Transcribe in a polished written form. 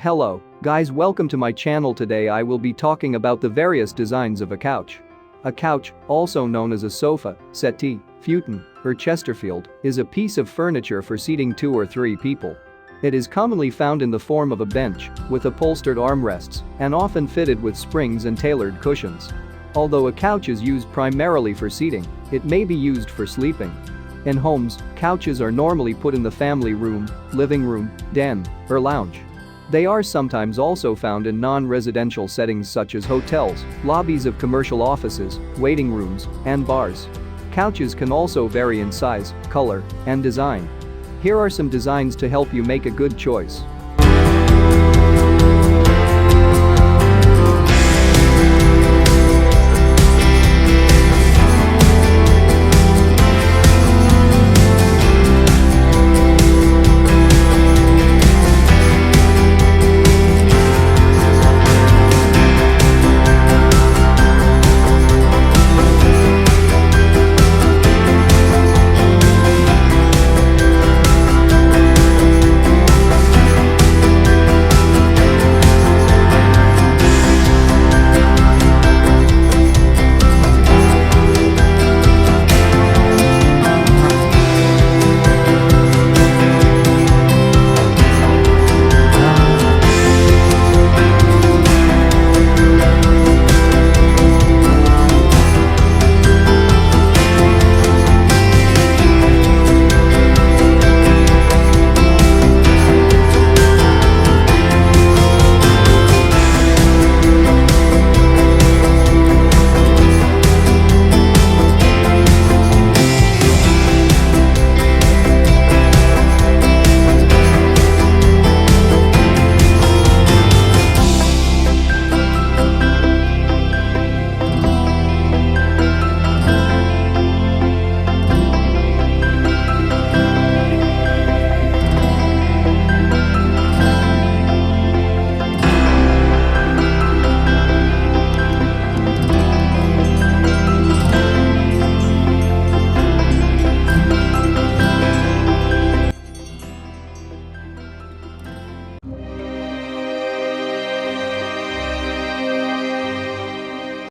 Hello, guys, welcome to my channel. Today I will be talking about the various designs of a couch. A couch, also known as a sofa, settee, futon, or Chesterfield, is a piece of furniture for seating 2 or 3 people. It is commonly found in the form of a bench, with upholstered armrests, and often fitted with springs and tailored cushions. Although a couch is used primarily for seating, it may be used for sleeping. In homes, couches are normally put in the family room, living room, den, or lounge. They are sometimes also found in non-residential settings such as hotels, lobbies of commercial offices, waiting rooms, and bars. Couches can also vary in size, color, and design. Here are some designs to help you make a good choice.